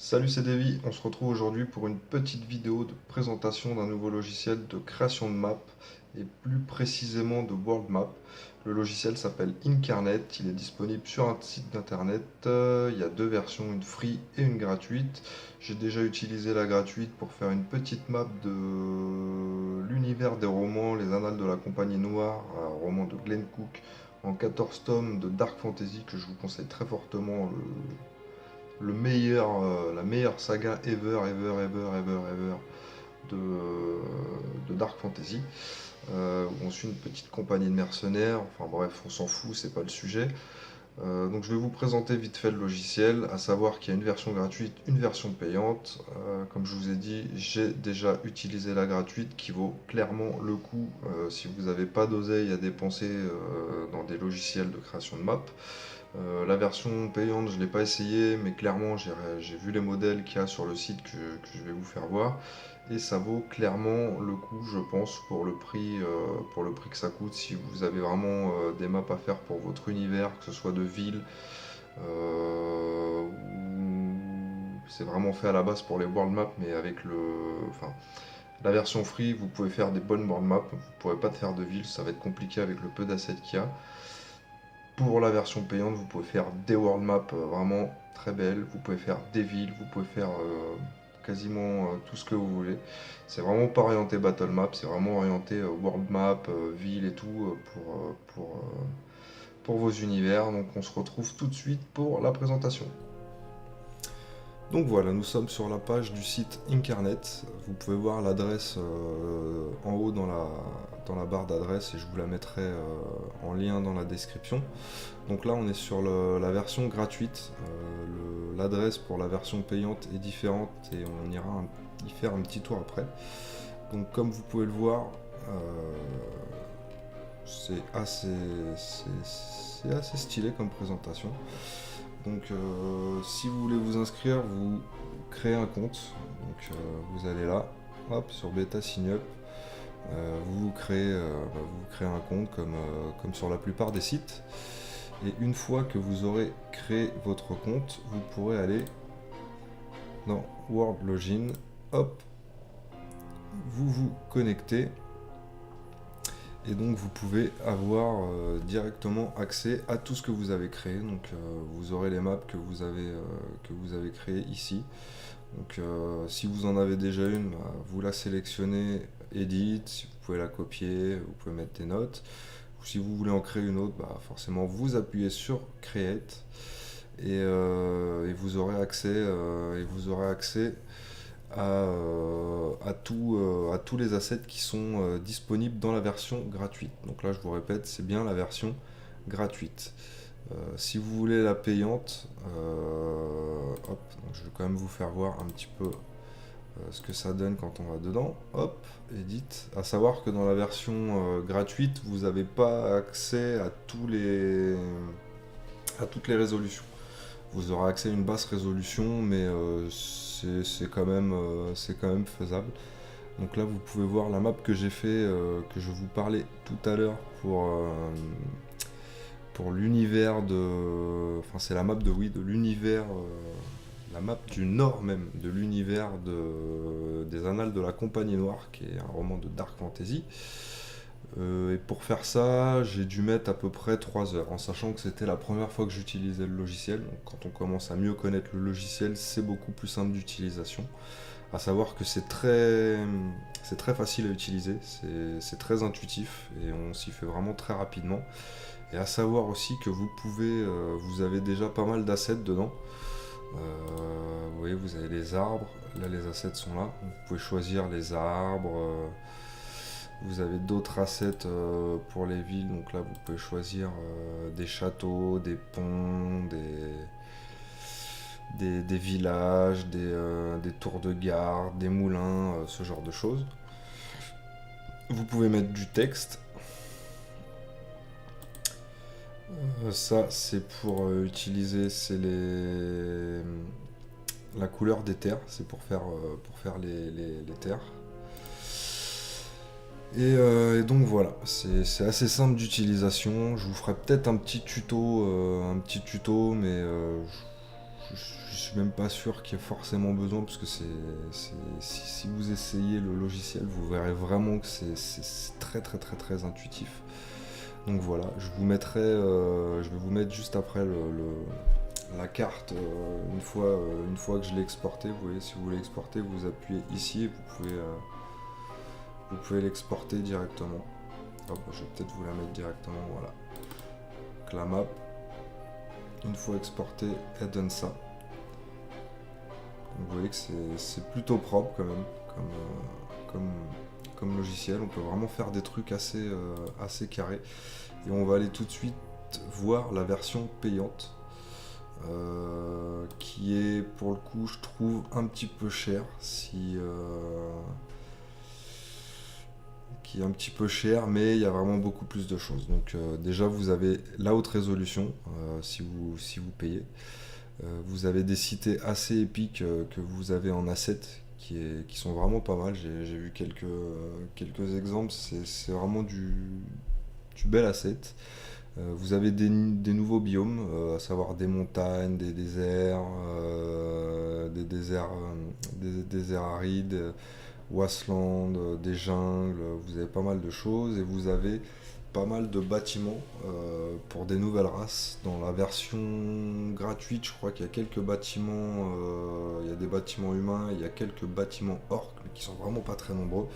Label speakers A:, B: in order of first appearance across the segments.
A: Salut, c'est Davy. On se retrouve aujourd'hui pour une petite vidéo de présentation d'un nouveau logiciel de création de map et plus précisément de world map. Le logiciel s'appelle Incarnet, il est disponible sur un site d'internet. Il y a deux versions, une free et une gratuite. J'ai déjà utilisé la gratuite pour faire une petite map de l'univers des romans, Les Annales de la Compagnie Noire, un roman de Glenn Cook en 14 tomes de Dark Fantasy que je vous conseille très fortement, la meilleure saga ever de Dark Fantasy. Où on suit une petite compagnie de mercenaires, enfin bref, on s'en fout, c'est pas le sujet. Donc je vais vous présenter vite fait le logiciel, à savoir qu'il y a une version gratuite, une version payante. Comme je vous ai dit, j'ai déjà utilisé la gratuite qui vaut clairement le coup si vous n'avez pas d'oseille à dépenser dans des logiciels de création de map. La version payante, je ne l'ai pas essayé, mais clairement, j'ai vu les modèles qu'il y a sur le site que je vais vous faire voir. Et ça vaut clairement le coup, je pense, pour le prix que ça coûte. Si vous avez vraiment des maps à faire pour votre univers, que ce soit de ville, ou c'est vraiment fait à la base pour les world maps, mais enfin, la version free, vous pouvez faire des bonnes world maps. Vous ne pourrez pas faire de ville, ça va être compliqué avec le peu d'assets qu'il y a. Pour la version payante, vous pouvez faire des world maps vraiment très belles, vous pouvez faire des villes, vous pouvez faire quasiment tout ce que vous voulez. C'est vraiment pas orienté battle map, c'est vraiment orienté world map, ville et tout pour vos univers. Donc on se retrouve tout de suite pour la présentation. Donc voilà, nous sommes sur la page du site Incarnet. Vous pouvez voir l'adresse en haut dans la barre d'adresse et je vous la mettrai en lien dans la description. Donc là on est sur la version gratuite. L'adresse pour la version payante est différente et on ira y faire un petit tour après. Donc comme vous pouvez le voir, c'est assez stylé comme présentation. Donc si vous voulez vous inscrire, vous créez un compte. Donc vous allez là, hop, sur Beta Sign Up. Vous créez un compte comme sur la plupart des sites. Et une fois que vous aurez créé votre compte, vous pourrez aller dans World Login, hop, vous connectez. Et donc vous pouvez avoir directement accès à tout ce que vous avez créé. Donc vous aurez les maps que vous avez créées ici. Donc si vous en avez déjà une, bah, vous la sélectionnez, Edit, si vous pouvez la copier, vous pouvez mettre des notes. Ou si vous voulez en créer une autre, bah, forcément vous appuyez sur Create et vous aurez accès à tous les assets qui sont disponibles dans la version gratuite. Donc là, je vous répète, c'est bien la version gratuite. Si vous voulez la payante, hop, donc je vais quand même vous faire voir un petit peu ce que ça donne quand on va dedans. Hop, Edit. À savoir que dans la version gratuite, vous n'avez pas accès à toutes les résolutions. Vous aurez accès à une basse résolution, mais c'est quand même faisable. Donc là, vous pouvez voir la map que j'ai fait, que je vous parlais tout à l'heure pour l'univers de... Enfin, c'est la map de l'univers... la map du nord même, de l'univers des Annales de la Compagnie Noire, qui est un roman de Dark Fantasy. Et pour faire ça, j'ai dû mettre à peu près 3 heures, en sachant que c'était la première fois que j'utilisais le logiciel. Donc quand on commence à mieux connaître le logiciel, c'est beaucoup plus simple d'utilisation. À savoir que c'est très facile à utiliser, c'est très intuitif et on s'y fait vraiment très rapidement. Et à savoir aussi que vous avez déjà pas mal d'assets dedans. Vous voyez, vous avez les arbres, là les assets sont là. Vous pouvez choisir les arbres. Vous avez d'autres assets pour les villes, donc là vous pouvez choisir des châteaux, des ponts, des villages, des tours de garde, des moulins, ce genre de choses. Vous pouvez mettre du texte. Ça c'est pour utiliser, la couleur des terres, c'est pour faire les terres. Et donc voilà, c'est assez simple d'utilisation. Je vous ferai peut-être un petit tuto, mais je suis même pas sûr qu'il y ait forcément besoin, parce que si vous essayez le logiciel, vous verrez vraiment que c'est très très très très intuitif. Donc voilà, je vais vous mettre juste après la carte une fois que je l'ai exporté. Vous voyez, si vous voulez exporter, vous appuyez ici et vous pouvez l'exporter directement. Hop, je vais peut-être vous la mettre directement, voilà. Donc la map, une fois exportée, elle donne ça. Donc vous voyez que c'est plutôt propre quand même, comme logiciel. On peut vraiment faire des trucs assez carrés. Et on va aller tout de suite voir la version payante. Qui est pour le coup, je trouve, un petit peu cher, qui est un petit peu cher, mais il y a vraiment beaucoup plus de choses. Donc déjà, vous avez la haute résolution si vous payez. Vous avez des cités assez épiques que vous avez en asset qui sont vraiment pas mal. J'ai vu quelques exemples, c'est vraiment du bel asset. Vous avez des nouveaux biomes, à savoir des montagnes, des déserts, des déserts arides, wasteland, des jungles. Vous avez pas mal de choses et vous avez pas mal de bâtiments pour des nouvelles races. Dans la version gratuite, je crois qu'il y a quelques bâtiments, il y a des bâtiments humains, il y a quelques bâtiments orques, mais qui sont vraiment pas très nombreux.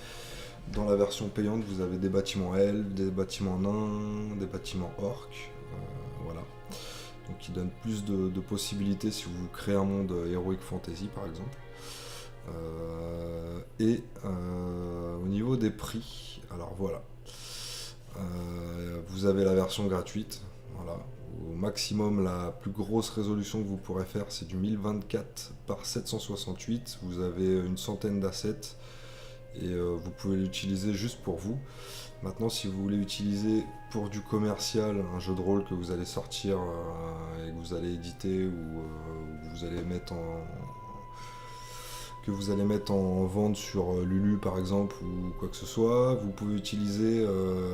A: Dans la version payante, vous avez des bâtiments elfes, des bâtiments nains, des bâtiments orques, voilà. Donc qui donnent plus de possibilités si vous créez un monde Heroic Fantasy par exemple. Au niveau des prix, alors voilà. Vous avez la version gratuite, voilà. Au maximum, la plus grosse résolution que vous pourrez faire, c'est du 1024 par 768. Vous avez une centaine d'assets. Et vous pouvez l'utiliser juste pour vous. Maintenant, si vous voulez utiliser pour du commercial, un jeu de rôle que vous allez sortir et que vous allez éditer ou vous allez mettre en vente sur Lulu par exemple ou quoi que ce soit, vous pouvez utiliser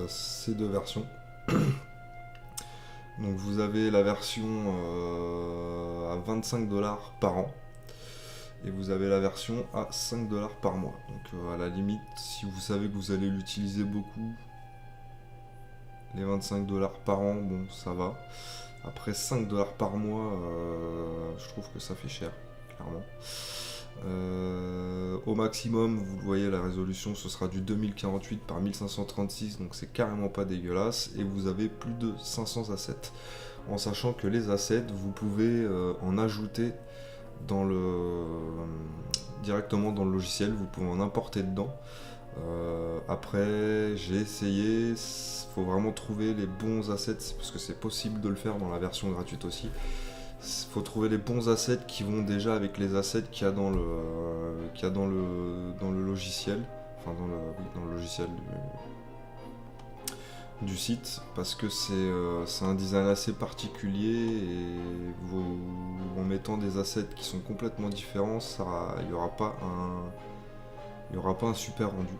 A: ces deux versions. Donc vous avez la version à 25$ par an. Et vous avez la version à 5$ par mois. Donc à la limite, si vous savez que vous allez l'utiliser beaucoup, les 25$ par an, bon, ça va. Après 5$ par mois, je trouve que ça fait cher, clairement. Au maximum, vous voyez, la résolution, ce sera du 2048 par 1536, donc c'est carrément pas dégueulasse. Et vous avez plus de 500 assets. En sachant que les assets, vous pouvez en ajouter directement dans le logiciel, vous pouvez en importer dedans. Après, j'ai essayé, il faut vraiment trouver les bons assets, parce que c'est possible de le faire dans la version gratuite aussi. Il faut trouver les bons assets qui vont déjà avec les assets qu'il y a dans le logiciel, enfin dans le logiciel du site, parce que c'est un design assez particulier et en mettant des assets qui sont complètement différents, il n'y aura pas un super rendu.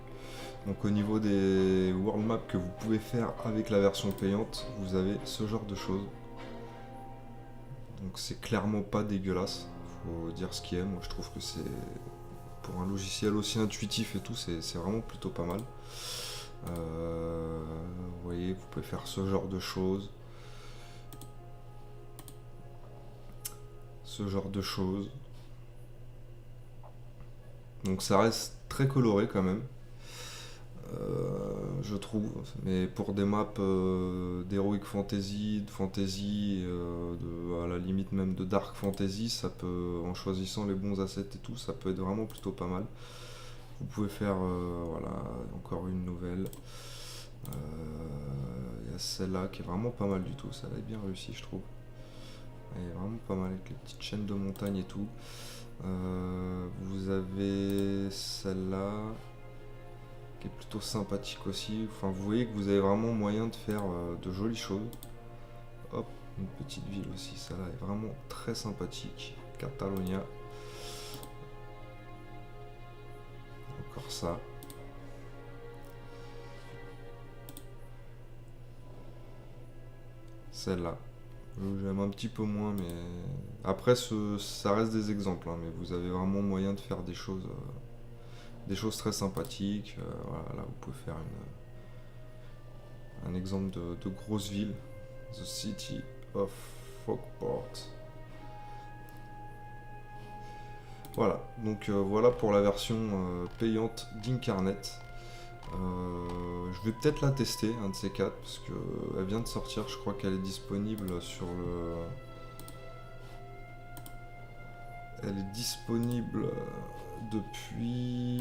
A: Donc au niveau des world maps que vous pouvez faire avec la version payante, vous avez ce genre de choses. Donc c'est clairement pas dégueulasse, faut dire ce qui est. Moi je trouve que c'est, pour un logiciel aussi intuitif et tout, c'est vraiment plutôt pas mal. Vous voyez, vous pouvez faire ce genre de choses. Donc ça reste très coloré quand même. Je trouve, mais pour des maps d'Heroic Fantasy, de Fantasy, à la limite même de Dark Fantasy, ça peut, en choisissant les bons assets et tout, ça peut être vraiment plutôt pas mal. Vous pouvez faire, voilà, encore une nouvelle. Il y a celle-là qui est vraiment pas mal du tout, celle-là est bien réussie je trouve. Elle est vraiment pas mal avec les petites chaînes de montagne et tout. Vous avez celle-là qui est plutôt sympathique aussi. Enfin, vous voyez que vous avez vraiment moyen de faire de jolies choses. Hop, une petite ville aussi, celle-là est vraiment très sympathique. Catalonia. Encore ça. Celle-là, J'aime un petit peu moins, mais après ça reste des exemples, hein, mais vous avez vraiment moyen de faire des choses très sympathiques. Voilà, là vous pouvez faire un exemple de grosse ville, The City of Fogport. Voilà, donc voilà pour la version payante d'Incarnate. Je vais peut-être la tester, un de ces quatre, parce qu'elle vient de sortir, je crois qu'elle est disponible sur le... Elle est disponible depuis...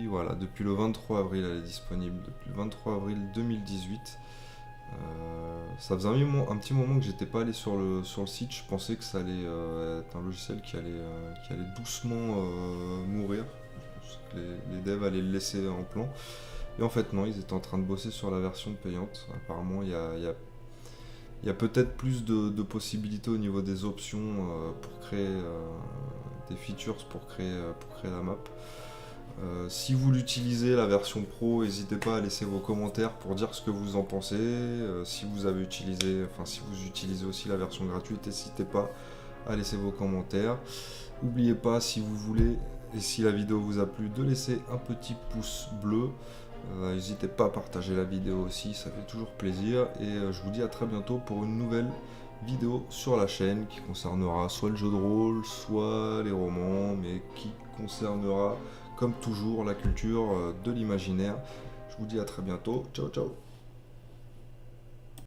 A: Voilà, depuis le 23 avril, elle est disponible, depuis le 23 avril 2018. Ça faisait un petit moment que j'étais pas allé sur le site, je pensais que ça allait être un logiciel qui allait doucement mourir. Je pensais que les devs allaient le laisser en plan. Et en fait non, ils étaient en train de bosser sur la version payante. Apparemment il y a peut-être plus de possibilités au niveau des options pour créer des features pour créer la map. Si vous l'utilisez, la version pro, n'hésitez pas à laisser vos commentaires pour dire ce que vous en pensez. Si vous utilisez aussi la version gratuite, n'hésitez pas à laisser vos commentaires. N'oubliez pas, si vous voulez, et si la vidéo vous a plu, de laisser un petit pouce bleu. N'hésitez pas à partager la vidéo aussi, ça fait toujours plaisir. Et je vous dis à très bientôt pour une nouvelle vidéo sur la chaîne qui concernera soit le jeu de rôle, soit les romans, mais qui concernera comme toujours la culture de l'imaginaire. Je vous dis à très bientôt, ciao ciao.